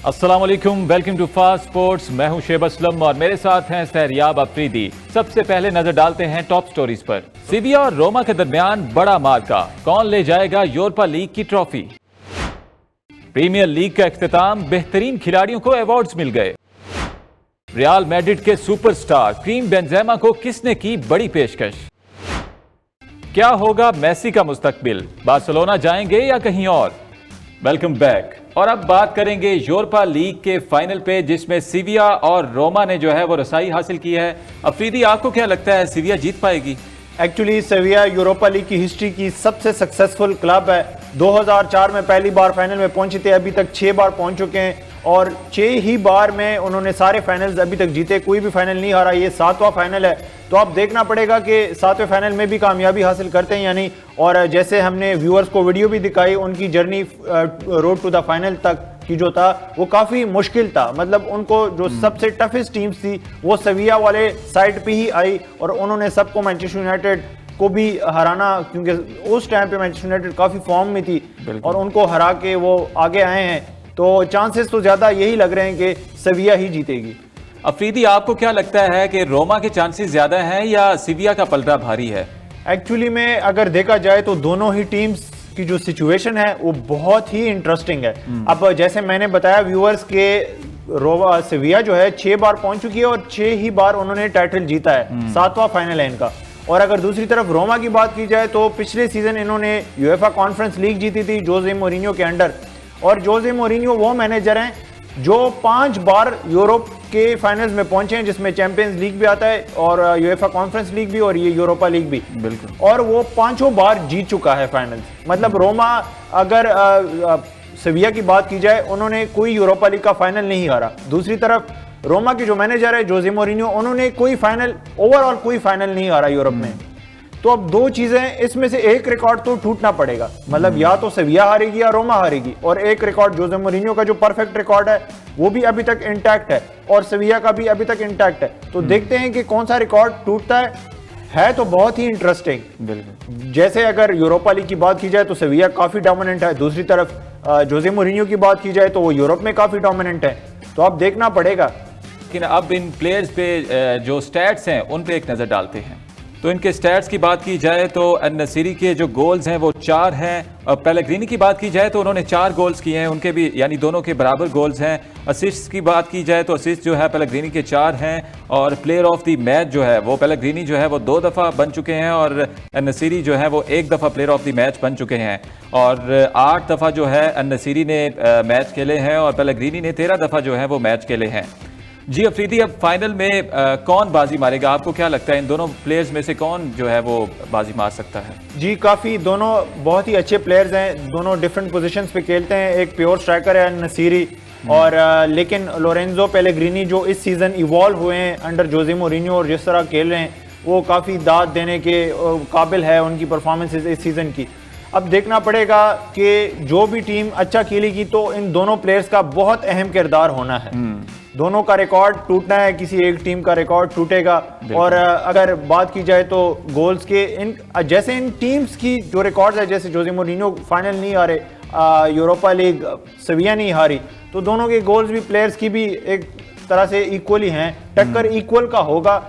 अस्सलाम वालेकुम, welcome to fast sports. मैं हूं शेब असलम और मेरे साथ हैं सहरियाब अफरीदी। सबसे पहले नजर डालते हैं टॉप स्टोरीज पर। सीविया और रोमा के दरमियान बड़ा मार्का, कौन ले जाएगा यूरोपा लीग की ट्रॉफी। प्रीमियर लीग का इख्तिताम, बेहतरीन खिलाड़ियों को अवार्ड्स मिल गए। रियल मैड्रिड के सुपरस्टार करीम बेंजेमा को किसने की बड़ी पेशकश। क्या होगा मेसी का मुस्तकबिल, बार्सिलोना जाएंगे या कहीं और। Welcome back. और अब बात करेंगे यूरोपा लीग के फाइनल पे, जिसमें सीविया और रोमा ने जो है वो रसाई हासिल की है। अफरीदी, आपको क्या लगता है सीविया जीत पाएगी? एक्चुअली सेविया यूरोपा लीग की हिस्ट्री की सबसे सक्सेसफुल क्लब है। 2004 में पहली बार फाइनल में पहुंचे थे, अभी तक 6 बार पहुंच चुके हैं और 6 ही बार में उन्होंने सारे फाइनल्स अभी तक जीते, कोई भी फाइनल नहीं हारा। ये 7वां फाइनल है, तो अब देखना पड़ेगा कि 7वें फाइनल में भी कामयाबी हासिल करते हैं या नहीं। और जैसे हमने व्यूअर्स को वीडियो भी दिखाई, उनकी journey road to the final तक की जो था वो काफ़ी मुश्किल था। मतलब उनको जो सबसे टफेस्ट टीम्स थी वो सेविया वाले साइड पे ही आई और उन्होंने सबको मैनचेस्टर यूनाइटेड को भी हराना, क्योंकि उस टाइम पे मैनचेस्टर यूनाइटेड काफ़ी फॉर्म में थी और उनको हरा के वो आगे आए हैं। तो चांसेस तो ज़्यादा यही लग रहे हैं कि सेविया ही जीतेगी। अफरीदी, आपको क्या लगता है कि रोमा के चांसेस ज़्यादा हैं या सीविया का पलड़ा भारी है? एक्चुअली में अगर देखा जाए तो दोनों ही टीम्स की जो सिचुएशन है वो बहुत ही इंटरेस्टिंग है। अब जैसे मैंने बताया व्यूअर्स के, रोमा सेविया जो है 6 बार पहुंच चुकी है और 6 ही बार उन्होंने टाइटल जीता है। 7वां फाइनल है इनका। और अगर दूसरी तरफ रोमा की बात की जाए तो पिछले सीजन इन्होंने यूएफए कॉन्फ्रेंस लीग जीती थी जोसे मोरिन्यो के अंडर। और जोसे मोरिन्यो वो मैनेजर हैं जो 5 बार यूरोप के फाइनल्स में पहुंचे हैं, जिसमें चैंपियंस लीग भी आता है और यूएफए कॉन्फ्रेंस लीग भी और ये यूरोपा लीग भी। बिल्कुल। और वो 5 बार जीत चुका है फाइनल्स। मतलब रोमा, अगर सेविया की बात की जाए, उन्होंने कोई यूरोपा लीग का फाइनल नहीं हारा। दूसरी तरफ रोमा के जो मैनेजर है जोसे मोरिन्यो, उन्होंने कोई फाइनल, ओवरऑल कोई फाइनल नहीं हारा यूरोप में। तो अब 2 चीजें, इसमें से एक रिकॉर्ड तो टूटना पड़ेगा। मतलब या तो सेविया हारेगी या रोमा हारेगी, और एक रिकॉर्ड जोसे मोरिन्यो का जो परफेक्ट रिकॉर्ड है वो भी अभी तक इंटैक्ट है और सेविया का भी अभी तक इंटैक्ट है। तो देखते हैं कि कौन सा रिकॉर्ड टूटता है तो बहुत ही इंटरेस्टिंग। बिल्कुल। जैसे अगर यूरोपा लीग की बात की जाए तो सेविया काफी डोमिनेंट है, दूसरी तरफ जोसे मोरिन्यो की बात की जाए तो वो यूरोप में काफी डोमिनेंट है। तो अब देखना पड़ेगा। लेकिन अब इन प्लेयर्स पे जो स्टैट्स हैं उन पे एक नज़र डालते हैं। तो इनके स्टैट्स की बात की जाए तो अन-नसीरी के जो गोल्स हैं वो 4 हैं। और पेलेग्रिनी की बात की जाए तो उन्होंने 4 गोल्स किए हैं, उनके भी यानी दोनों के बराबर गोल्स हैं। असिस्ट की बात की जाए तो असिस्ट जो है पेलेग्रिनी के 4 हैं। और प्लेयर ऑफ द मैच जो है वो पेलेग्रिनी जो है वो 2 दफ़ा बन चुके हैं और अन-नसीरी जो है वो 1 दफ़ा प्लेयर ऑफ द मैच बन चुके हैं। और 8 दफ़ा जो है अन-नसीरी ने मैच खेले हैं और पेलेग्रिनी ने 13 दफ़ा जो है वो मैच खेले हैं। जी अफरीदी, अब फाइनल में कौन बाजी मारेगा? आपको क्या लगता है इन दोनों प्लेयर्स में से कौन जो है वो बाजी मार सकता है? जी, काफ़ी दोनों बहुत ही अच्छे प्लेयर्स हैं, दोनों डिफरेंट पोजीशंस पे खेलते हैं। एक प्योर स्ट्राइकर है नसीरी और लेकिन लोरेंजो पेलेग्रिनी जो इस सीज़न इवॉल्व हुए हैं अंडर जोसे मोरिन्यो और जिस तरह खेल रहे हैं वो काफ़ी दाद देने के काबिल है उनकी परफॉर्मेंसेज इस सीज़न की। अब देखना पड़ेगा कि जो भी टीम अच्छा खेलेगी तो इन दोनों प्लेयर्स का बहुत अहम किरदार होना है। दोनों का रिकॉर्ड टूटना है, किसी एक टीम का रिकॉर्ड टूटेगा। और अगर बात की जाए तो गोल्स के जैसे इन टीम्स की जो रिकॉर्ड्स है, जैसे जोसे मोरिन्यो फाइनल नहीं हारे, यूरोपा लीग सेविया नहीं हारी, तो दोनों के गोल्स भी प्लेयर्स की भी एक तरह से इक्वली हैं, टक्कर इक्वल का होगा।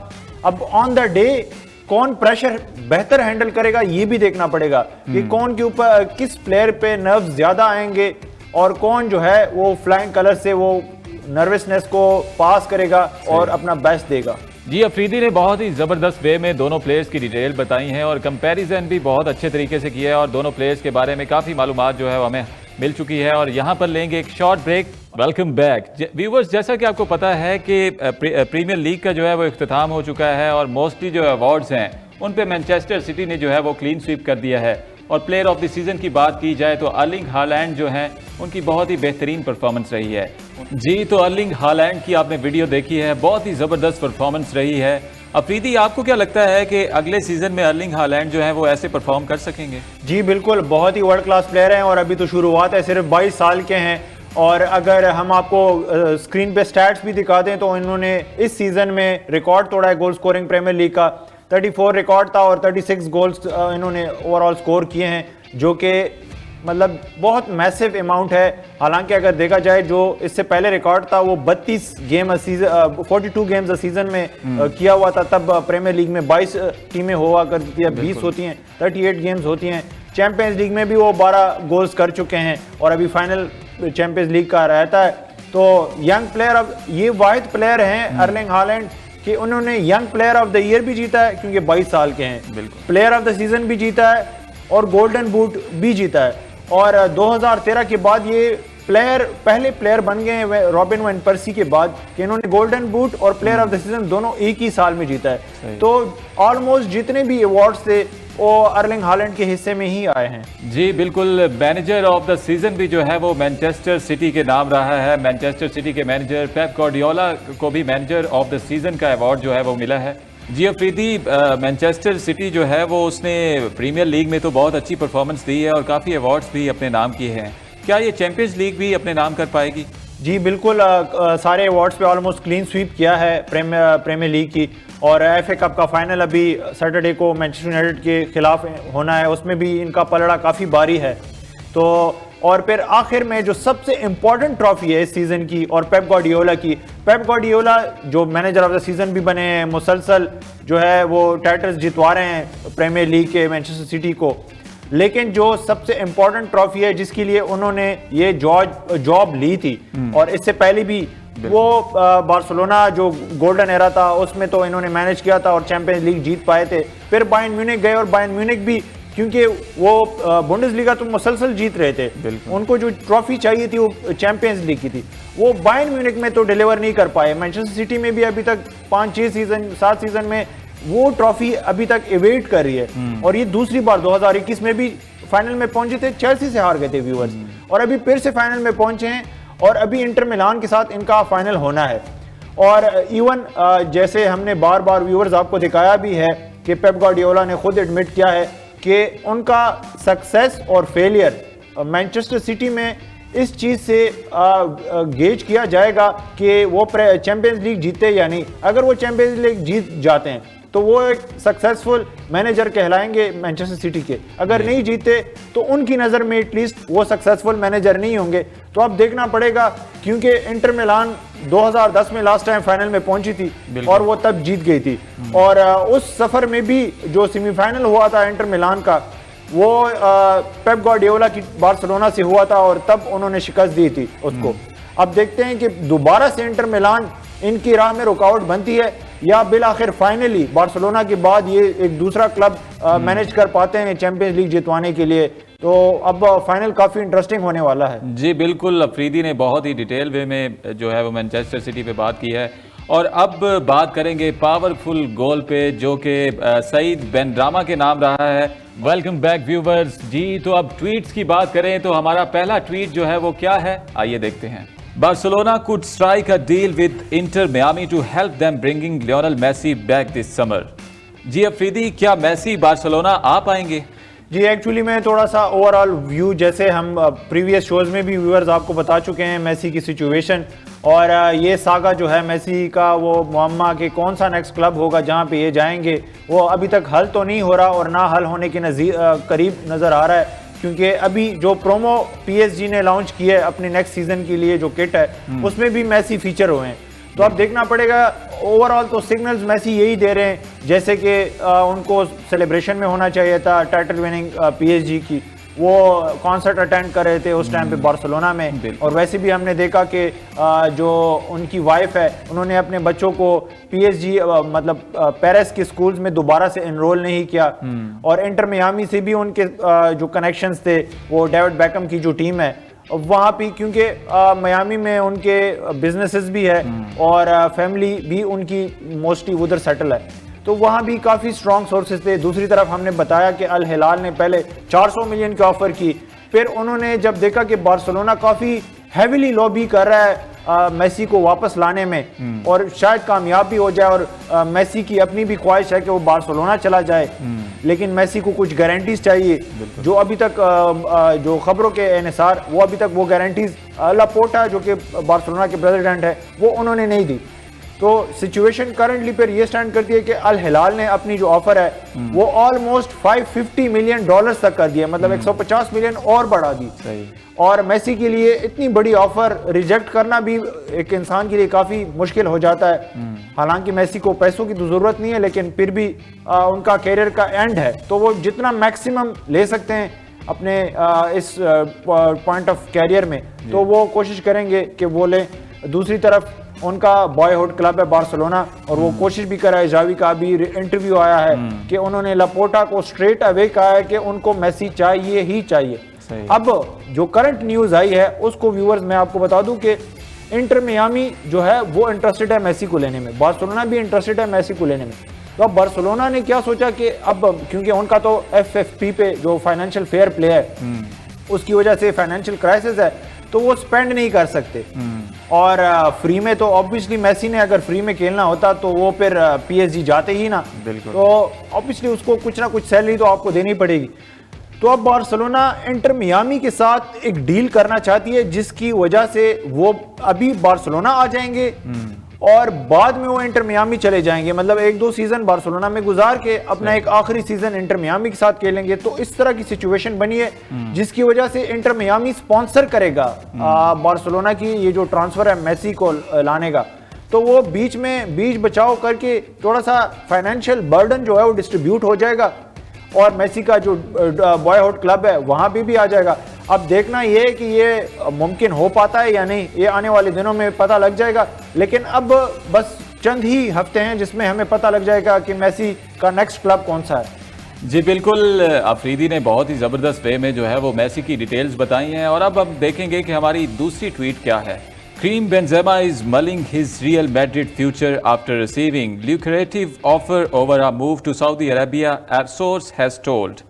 अब ऑन द डे कौन प्रेशर बेहतर हैंडल करेगा ये भी देखना पड़ेगा कि कौन के ऊपर किस प्लेयर पे नर्व्स ज्यादा आएंगे और कौन जो है वो फ्लाइंग कलर से वो नर्वसनेस को पास करेगा और अपना बेस्ट देगा। जी अफरीदी ने बहुत ही ज़बरदस्त वे में दोनों प्लेयर्स की डिटेल बताई हैं और कंपैरिजन भी बहुत अच्छे तरीके से किया है और दोनों प्लेयर्स के बारे में काफ़ी मालूमात जो है वो हमें मिल चुकी है। और यहाँ पर लेंगे एक short break. Welcome back viewers. जैसा कि आपको पता है कि प्रीमियर लीग का जो है वो इख्तिताम हो चुका है और मोस्टली जो अवार्ड्स हैं उन पे मैनचेस्टर सिटी ने जो है वो क्लीन स्वीप कर दिया है। और प्लेयर ऑफ द सीज़न की बात की जाए तो अर्लिंग हालैंड जो हैं उनकी बहुत ही बेहतरीन परफॉर्मेंस रही है। जी, तो अर्लिंग हालैंड की आपने वीडियो देखी है, बहुत ही ज़बरदस्त परफॉर्मेंस रही है। अफरीदी, आपको क्या लगता है कि अगले सीज़न में अर्लिंग हालैंड जो है वो ऐसे परफॉर्म कर सकेंगे? जी बिल्कुल, बहुत ही वर्ल्ड क्लास प्लेयर हैं और अभी तो शुरुआत है, सिर्फ 22 साल के हैं। और अगर हम आपको स्क्रीन पे स्टैट्स भी दिखा दें तो इन्होंने इस सीज़न में रिकॉर्ड तोड़ा है गोल स्कोरिंग प्रीमियर लीग का। 34 रिकॉर्ड था और 36 गोल्स इन्होंने ओवरऑल स्कोर किए हैं, जो कि मतलब बहुत मैसिव अमाउंट है। हालांकि अगर देखा जाए जो इससे पहले रिकॉर्ड था वो 42 गेम 42 गेम्स सीजन में किया हुआ था, तब प्रीमियर लीग में 22 टीमें हुआ करती थी, अब 20 होती हैं, 38 गेम्स होती हैं। चैंपियंस लीग में भी वो 12 गोल्स कर चुके हैं और अभी फाइनल चैंपियंस लीग का रहता है। तो यंग प्लेयर, अब ये वाहिद प्लेयर हैं अर्लिंग हालैंड कि उन्होंने young player of the year भी जीता है क्योंकि 22 साल के हैं, प्लेयर ऑफ द सीजन भी जीता है और गोल्डन बूट भी जीता है। और 2013 के बाद ये पहले प्लेयर बन गए हैं रॉबिन वैन पर्सी के बाद कि इन्होंने गोल्डन बूट और प्लेयर ऑफ द सीजन दोनों एक ही साल में जीता है। तो ऑलमोस्ट जितने भी अवार्ड्स थे वो अर्लिंग हालैंड के हिस्से में ही आए हैं। जी बिल्कुल, मैनेजर ऑफ द सीजन भी जो है वो मैनचेस्टर सिटी के नाम रहा है। मैनचेस्टर सिटी के मैनेजर पेप गार्डियोला को भी मैनेजर ऑफ द सीजन का अवार्ड जो है वो मिला है। जी अफरीदी, मैनचेस्टर सिटी जो है वो उसने प्रीमियर लीग में तो बहुत अच्छी परफॉर्मेंस दी है और काफ़ी अवार्ड्स भी अपने नाम किए हैं। क्या ये चैंपियंस लीग भी अपने नाम कर पाएगी? जी बिल्कुल, सारे अवार्ड्स पे ऑलमोस्ट क्लीन स्वीप किया है प्रीमियर लीग की। और एफए कप का फाइनल अभी सैटरडे को मैनचेस्टर यूनाइटेड के खिलाफ होना है, उसमें भी इनका पलड़ा काफ़ी भारी है। तो और फिर आखिर में जो सबसे इम्पोर्टेंट ट्रॉफी है इस सीज़न की और पेप गार्डियोला की, पेप गार्डियोला जो मैनेजर ऑफ द सीज़न भी बने हैं, मुसलसल जो है वो टाइटल्स जितवा रहे हैं प्रीमियर लीग के मैनचेस्टर सिटी को। लेकिन जो सबसे इम्पोर्टेंट ट्रॉफी है जिसके लिए उन्होंने ये जॉब ली थी और इससे पहले भी वो बार्सिलोना जो गोल्डन एरा था उसमें तो इन्होंने मैनेज किया था और चैंपियंस लीग जीत पाए थे। फिर बायर्न म्यूनिख गए और बायर्न म्यूनिख भी क्योंकि वो बुंडेसलीगा तो मुसलसल जीत रहे थे, उनको जो ट्रॉफी चाहिए थी वो चैंपियंस लीग की थी, वो बायर्न म्यूनिख में तो डिलीवर नहीं कर पाए। मैनचेस्टर सिटी में भी अभी तक 5-6 सीजन 7 सीजन में वो ट्रॉफी अभी तक एवेट कर रही है और ये दूसरी बार 2021 में भी फाइनल में पहुंचे थे, चेल्सी से हार गए थे व्यूअर्स, और अभी फिर से फाइनल में पहुंचे हैं और अभी इंटर मिलान के साथ इनका फाइनल होना है। और इवन जैसे हमने बार बार व्यूअर्स आपको दिखाया भी है कि पेप गार्डियोला ने खुद एडमिट किया है कि उनका सक्सेस और फेलियर मैनचेस्टर सिटी में इस चीज़ से गेज किया जाएगा कि वो चैंपियंस लीग जीते या नहीं। अगर वो चैंपियंस लीग जीत जाते हैं तो वो एक सक्सेसफुल मैनेजर कहलाएंगे मैनचेस्टर सिटी के, अगर नहीं जीते तो उनकी नज़र में एटलीस्ट वो सक्सेसफुल मैनेजर नहीं होंगे। तो अब देखना पड़ेगा क्योंकि इंटर मिलान 2010 में लास्ट टाइम फाइनल में पहुंची थी और वो तब जीत गई थी और उस सफ़र में भी जो सेमीफाइनल हुआ था इंटर मिलान का वो पेप गार्डियोला की बार्सिलोना से हुआ था और तब उन्होंने शिकस्त दी थी उसको। अब देखते हैं कि दोबारा से इंटर मिलान इनकी राह में रुकावट बनती है या बिल आखिर फाइनली बार्सिलोना के बाद ये एक दूसरा क्लब मैनेज कर पाते हैं चैंपियंस लीग जितवाने के लिए। तो अब फाइनल काफ़ी इंटरेस्टिंग होने वाला है। जी बिल्कुल, अफरीदी ने बहुत ही डिटेल वे में जो है वो मैनचेस्टर सिटी पे बात की है। और अब बात करेंगे पावरफुल गोल पे जो कि सईद बेनरामा के नाम रहा है। Welcome back viewers. जी तो अब ट्वीट्स की बात करें तो हमारा पहला ट्वीट जो है वो क्या है, आइए देखते हैं। Barcelona could strike a deal with Inter Miami to help them bringing Lionel Messi back this summer. जी अफरीदी, क्या मेसी बार्सिलोना आ पाएंगे? जी एक्चुअली मैं थोड़ा सा ओवरऑल व्यू, जैसे हम प्रीवियस शोज में भी व्यूअर्स आपको बता चुके हैं मेसी की सिचुएशन और ये सागा जो है मेसी का वो मुअम्मा के कौन सा नेक्स्ट क्लब होगा जहां पे ये जाएंगे, वो अभी तक हल तो नहीं हो रहा और ना हल होने के करीब नज़र आ रहा है क्योंकि अभी जो प्रोमो पीएसजी ने लॉन्च की है अपने नेक्स्ट सीजन के लिए जो किट है उसमें भी मेसी फीचर हुए हैं। तो अब देखना पड़ेगा। ओवरऑल तो सिग्नल्स मेसी यही दे रहे हैं जैसे कि उनको सेलिब्रेशन में होना चाहिए था टाइटल विनिंग पीएसजी की, वो कॉन्सर्ट अटेंड कर रहे थे उस टाइम पे बार्सिलोना में। और वैसे भी हमने देखा कि जो उनकी वाइफ है उन्होंने अपने बच्चों को पीएसजी मतलब पेरिस के स्कूल्स में दोबारा से एनरोल नहीं किया। और इंटर मियामी से भी उनके जो कनेक्शंस थे, वो डेविड बेकम की जो टीम है वहाँ पे, क्योंकि मियामी में उनके बिजनेसेस भी है और फैमिली भी उनकी मोस्टली उधर सेटल है, तो वहाँ भी काफ़ी स्ट्रॉन्ग सोर्सेज थे। दूसरी तरफ हमने बताया कि अल हिलाल ने पहले 400 मिलियन की ऑफर की, फिर उन्होंने जब देखा कि बार्सिलोना काफ़ी हैविली लॉबी कर रहा है मेसी को वापस लाने में और शायद कामयाब भी हो जाए, और मेसी की अपनी भी ख्वाहिश है कि वो बार्सिलोना चला जाए, लेकिन मेसी को कुछ गारंटीज चाहिए जो अभी तक जो खबरों के अनुसार वो अभी तक वो गारंटीज लापोर्टा जो कि बार्सिलोना के प्रेसिडेंट है वो उन्होंने नहीं दी। तो सिचुएशन करंटली पर ये स्टैंड करती है कि अल हिलाल ने अपनी जो ऑफर है वो ऑलमोस्ट $550 मिलियन तक कर दिया, मतलब 150 मिलियन और बढ़ा दी। और मेसी के लिए इतनी बड़ी ऑफर रिजेक्ट करना भी एक इंसान के लिए काफी मुश्किल हो जाता है। हालांकि मेसी को पैसों की तो जरूरत नहीं है, लेकिन फिर भी उनका कैरियर का एंड है, तो वो जितना मैक्सिमम ले सकते हैं अपने इस पॉइंट ऑफ कैरियर में, तो वो कोशिश करेंगे कि वो लें। दूसरी तरफ उनका बॉयहुड क्लब है बार्सिलोना, और वो कोशिश भी कर रहा है। जावी का भी इंटरव्यू आया है कि उन्होंने लापोर्टा को स्ट्रेट अवे कहा है कि उनको मेसी चाहिए ही चाहिए। अब जो करंट न्यूज आई है उसको व्यूअर्स मैं आपको बता दूं कि इंटर मियामी जो है वो इंटरेस्टेड है मेसी को लेने में, बार्सिलोना भी इंटरेस्टेड है मेसी को लेने में। तो अब बार्सिलोना ने क्या सोचा कि अब क्योंकि उनका तो FFP पे जो फाइनेंशियल फेयर प्ले है उसकी वजह से फाइनेंशियल क्राइसिस है, तो वो स्पेंड नहीं कर सकते। और फ्री में तो ऑब्वियसली मेसी ने अगर फ्री में खेलना होता तो वो फिर PSG जाते ही ना, तो ऑब्वियसली उसको कुछ ना कुछ सैलरी तो आपको देनी पड़ेगी। तो अब बार्सिलोना इंटर मियामी के साथ एक डील करना चाहती है, जिसकी वजह से वो अभी बार्सिलोना आ जाएंगे और बाद में वो इंटर मियामी चले जाएंगे, मतलब 1-2 सीजन बार्सिलोना में गुजार के अपना एक आखिरी सीजन इंटर मियामी के साथ खेलेंगे। तो इस तरह की सिचुएशन बनी है, जिसकी वजह से इंटर मियामी स्पॉन्सर करेगा बार्सिलोना की ये जो ट्रांसफर है मेसी को लाने का। तो वो बीच बचाव करके थोड़ा सा फाइनेंशियल बर्डन जो है वो डिस्ट्रीब्यूट हो जाएगा, और मेसी का जो बॉयहुड क्लब है वहां भी आ जाएगा। अब देखना ये है कि ये मुमकिन हो पाता है या नहीं, ये आने वाले दिनों में पता लग जाएगा। लेकिन अब बस चंद ही हफ्ते हैं जिसमें हमें पता लग जाएगा कि मेसी का नेक्स्ट क्लब कौन सा है। जी बिल्कुल, अफरीदी ने बहुत ही ज़बरदस्त वे में जो है वो मेसी की डिटेल्स बताई हैं। और अब हम देखेंगे कि हमारी दूसरी ट्वीट क्या है। Karim Benzema is mulling his Real Madrid future after receiving lucrative offer over a move to Saudi Arabia, a source has told.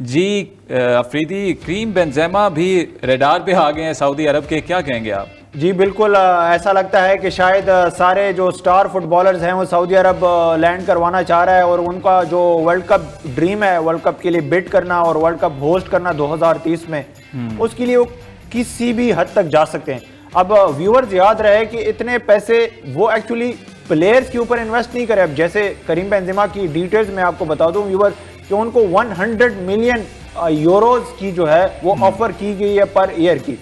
Ji Afridi, Karim Benzema भी रेडार पे आ गए हैं सऊदी अरब के, क्या कहेंगे आप? जी बिल्कुल, ऐसा लगता है कि शायद सारे जो स्टार फुटबॉलर्स हैं वो सऊदी अरब लैंड करवाना चाह रहा है, और उनका जो वर्ल्ड कप ड्रीम है, वर्ल्ड कप के लिए बिड करना और वर्ल्ड कप होस्ट करना 2030 में, उसके लिए वो किसी भी हद तक जा सकते हैं। अब व्यूअर्स याद रहे कि इतने पैसे वो एक्चुअली प्लेयर्स के ऊपर इन्वेस्ट नहीं करे। अब जैसे करीम बेंजेमा की डिटेल्स मैं आपको बता दूं व्यूअर्स कि उनको 100 मिलियन यूरोज की जो है वो ऑफर की गई है पर ईयर की,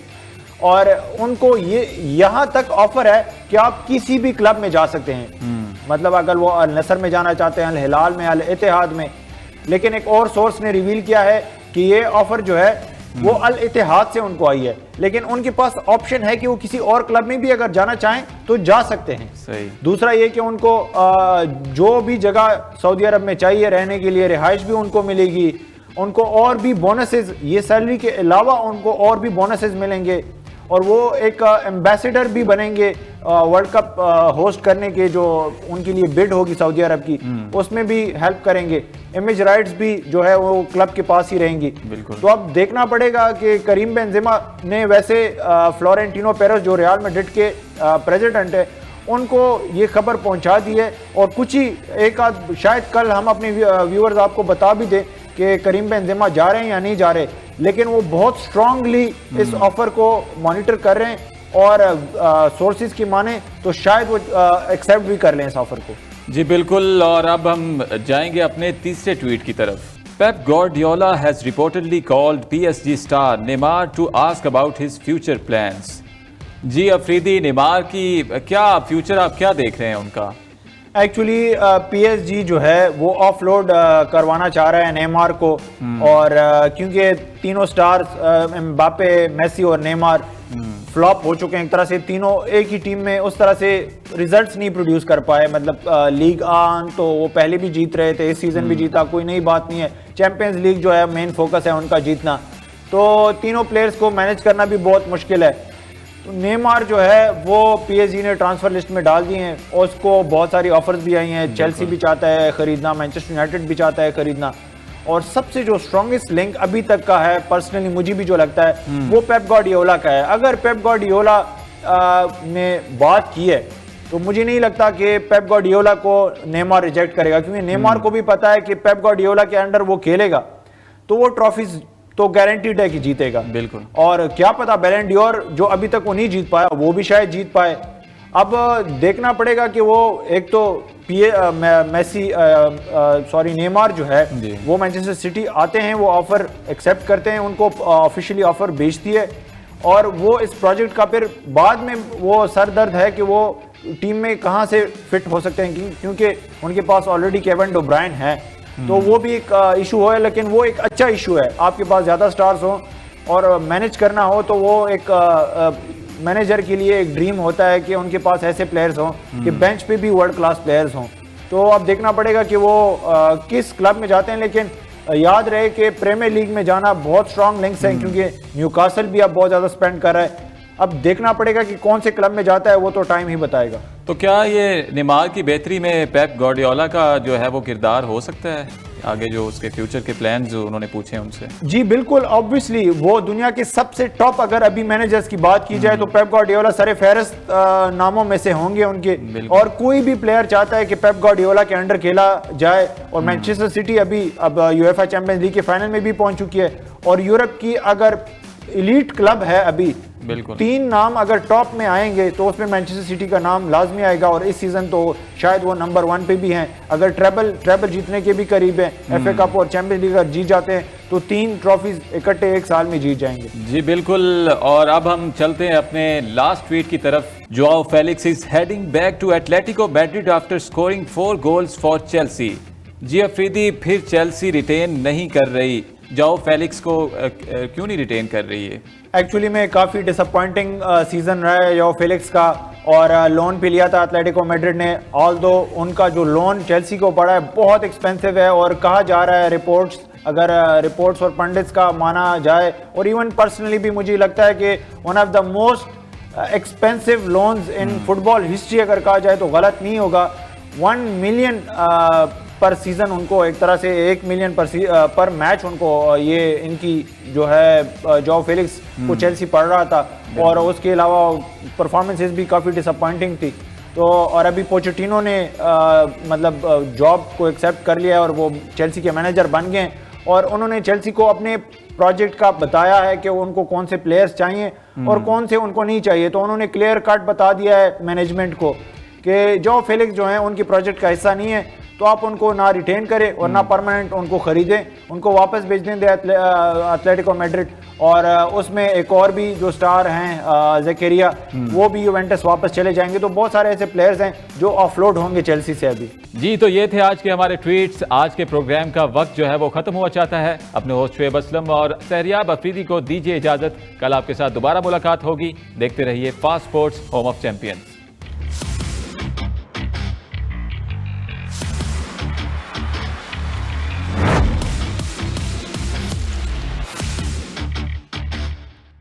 और उनको ये यहाँ तक ऑफर है कि आप किसी भी क्लब में जा सकते हैं, मतलब अगर वो अल नसर में जाना चाहते हैं, अल हिलाल में, अल इत्तेहाद में। लेकिन एक और सोर्स ने रिवील किया है कि ये ऑफर जो है वो अल इत्तेहाद से उनको आई है, लेकिन उनके पास ऑप्शन है कि वो किसी और क्लब में भी अगर जाना चाहें तो जा सकते हैं। सही। दूसरा ये कि उनको जो भी जगह सऊदी अरब में चाहिए रहने के लिए रिहाइश भी उनको मिलेगी, उनको और भी बोनसेस, ये सैलरी के अलावा उनको और भी बोनसेस मिलेंगे, और वो एक एम्बेसडर भी बनेंगे वर्ल्ड कप होस्ट करने के, जो उनके लिए बिड होगी सऊदी अरब की, उसमें भी हेल्प करेंगे। इमेज राइट्स भी जो है वो क्लब के पास ही रहेंगी। तो अब देखना पड़ेगा कि करीम बेंजेमा ने वैसे फ्लोरेंटिनो पेरेस जो रियल मैड्रिड के प्रेसिडेंट है उनको ये खबर पहुंचा दी है, और कुछ ही एक आध शायद कल हम अपने व्यूअर्स आपको बता भी दें कि करीम बेंजेमा जा रहे हैं या नहीं जा रहे, लेकिन वो बहुत स्ट्रांगली इस ऑफर को मॉनिटर कर रहे हैं, और सोर्सेज की माने तो शायद वो एक्सेप्ट भी कर लें इस ऑफर को। जी बिल्कुल, और अब हम जाएंगे अपने तीसरे ट्वीट की तरफ। Pep Guardiola has reportedly called PSG star Neymar to ask about his future plans. Ji Afridi, Neymar की क्या फ्यूचर, आप क्या देख रहे हैं उनका? एक्चुअली PSG जो है वो ऑफलोड करवाना चाह रहा है नेमार को, और क्योंकि तीनों स्टार्स एम्बापे, मेसी और नेमार फ्लॉप हो चुके हैं एक तरह से, तीनों एक ही टीम में उस तरह से रिजल्ट्स नहीं प्रोड्यूस कर पाए। मतलब लीग आन तो वो पहले भी जीत रहे थे, इस सीजन भी जीता, कोई नई बात नहीं है। चैंपियंस लीग जो है मेन फोकस है उनका जीतना, तो तीनों प्लेयर्स को मैनेज करना भी बहुत मुश्किल है। तो नेमार जो है वो PSG ने ट्रांसफर लिस्ट में डाल दिए हैं, और उसको बहुत सारी ऑफर्स भी आई हैं। चेल्सी भी चाहता है खरीदना, मैनचेस्टर यूनाइटेड भी चाहता है खरीदना, और सबसे जो स्ट्रॉन्गेस्ट लिंक अभी तक का है, पर्सनली मुझे भी जो लगता है, वो पेप गार्डियोला का है। अगर पेप गार्डियोला ने बात की है तो मुझे नहीं लगता कि पेप गार्डियोला को नेमार रिजेक्ट करेगा, क्योंकि नेमार को भी पता है कि पेप गार्डियोला के अंडर वो खेलेगा तो वो ट्रॉफीज तो गारंटीड है कि जीतेगा। बिल्कुल। और क्या पता बैलन डी'ओर जो अभी तक वो नहीं जीत पाया वो भी शायद जीत पाए। अब देखना पड़ेगा कि वो एक तो नेमार जो है वो मैनचेस्टर सिटी आते हैं, वो ऑफर एक्सेप्ट करते हैं, उनको ऑफिशियली ऑफर भेजती है और वो इस प्रोजेक्ट का फिर बाद में वो सर दर्द है कि वो टीम में कहाँ से फिट हो सकते हैं, क्योंकि उनके पास ऑलरेडी केविन डी ब्रुयन है, तो वो भी एक इशू है। लेकिन वो एक अच्छा इशू है, आपके पास ज़्यादा स्टार्स हो और मैनेज करना हो तो वो एक मैनेजर के लिए एक ड्रीम होता है कि उनके पास ऐसे प्लेयर्स हों कि बेंच पे भी वर्ल्ड क्लास प्लेयर्स हों। तो अब देखना पड़ेगा कि वो किस क्लब में जाते हैं, लेकिन याद रहे कि प्रीमियर लीग में जाना बहुत स्ट्रांग लिंक्स हैं, क्योंकि न्यूकासल भी अब बहुत ज़्यादा स्पेंड कर रहा है। अब देखना पड़ेगा कि कौन से क्लब में जाता है, वो तो टाइम ही बताएगा। तो क्या ये नेमार की बेहतरी में पेप गार्डियोला का जो है वो किरदार हो सकता है आगे, जो उसके फ्यूचर के प्लान जो उन्होंने पूछे उनसे? जी बिल्कुल, ऑब्वियसली वो दुनिया के सबसे टॉप अगर अभी मैनेजर्स की बात की जाए तो पेप गार्डियोला सरे फहरिस्त नामों में से होंगे उनके। और कोई भी प्लेयर चाहता है कि पेप गार्डियोला के अंडर खेला जाए। और मैनचेस्टर सिटी अभी अब यूएफए चैंपियंस लीग के फाइनल में भी पहुंच चुकी है और यूरोप की अगर एलीट क्लब है अभी, बिल्कुल 3 नाम अगर टॉप में आएंगे तो उसमें मैनचेस्टर सिटी का नाम लाजमी आएगा। और इस सीजन तो शायद वो नंबर 1 पे भी हैं, अगर ट्रेबल जीतने के भी करीब हैं, एफए कप और चैंपियंस लीग अगर जीत जाते हैं तो 3 ट्रॉफीज इकट्ठे एक साल में जीत जाएंगे। जी बिल्कुल। और अब हम चलते हैं अपने लास्ट ट्वीट की तरफ। Joao Felix is heading back to Atletico Madrid after scoring 4 goals for Chelsea. जी अफरीदी, फिर चेल्सी रिटेन नहीं कर रही, जोआओ फेलिक्स को क्यों नहीं रिटेन कर रही है? एक्चुअली में काफ़ी डिसअपॉइंटिंग सीजन रहा है जोआओ फेलिक्स का, और लोन पे लिया था एटलेटिको मैड्रिड ने। ऑल्दो उनका जो लोन चेल्सी को पड़ा है बहुत एक्सपेंसिव है, और कहा जा रहा है रिपोर्ट्स और पंडित्स का माना जाए, और इवन पर्सनली भी मुझे लगता है कि one of the most expensive loans in football history अगर कहा जाए तो गलत नहीं होगा। 1 मिलियन पर सीजन उनको, एक तरह से 1 मिलियन पर मैच उनको ये इनकी जो है जोआओ फेलिक्स को चेल्सी पढ़ रहा था। और उसके अलावा परफॉर्मेंसेस भी काफ़ी डिसअपॉइंटिंग थी। तो और अभी पोचेटिनो ने मतलब जॉब को एक्सेप्ट कर लिया है और वो चेल्सी के मैनेजर बन गए, और उन्होंने चेल्सी को अपने प्रोजेक्ट का बताया है कि उनको कौन से प्लेयर्स चाहिए और कौन से उनको नहीं चाहिए। तो उन्होंने क्लियर कट बता दिया है मैनेजमेंट को कि जोआओ फेलिक्स जो है उनकी प्रोजेक्ट का हिस्सा नहीं है, तो आप उनको ना रिटेन करें और ना परमानेंट उनको खरीदें, उनको वापस भेज दें एटलेटिको मैड्रिड। और उसमें एक और भी जो स्टार हैं ज़करिया, वो भी यूवेंटस वापस चले जाएंगे। तो बहुत सारे ऐसे प्लेयर्स हैं जो ऑफलोड होंगे चेल्सी से अभी। जी, तो ये थे आज के हमारे ट्वीट्स। आज के प्रोग्राम का वक्त जो है वो खत्म हुआ चाहता है। अपने होस्ट शुएब असलम और सहरियाब अफरीदी को दीजिए इजाजत। कल आपके साथ दोबारा मुलाकात होगी। देखते रहिए fast sports, home of champions.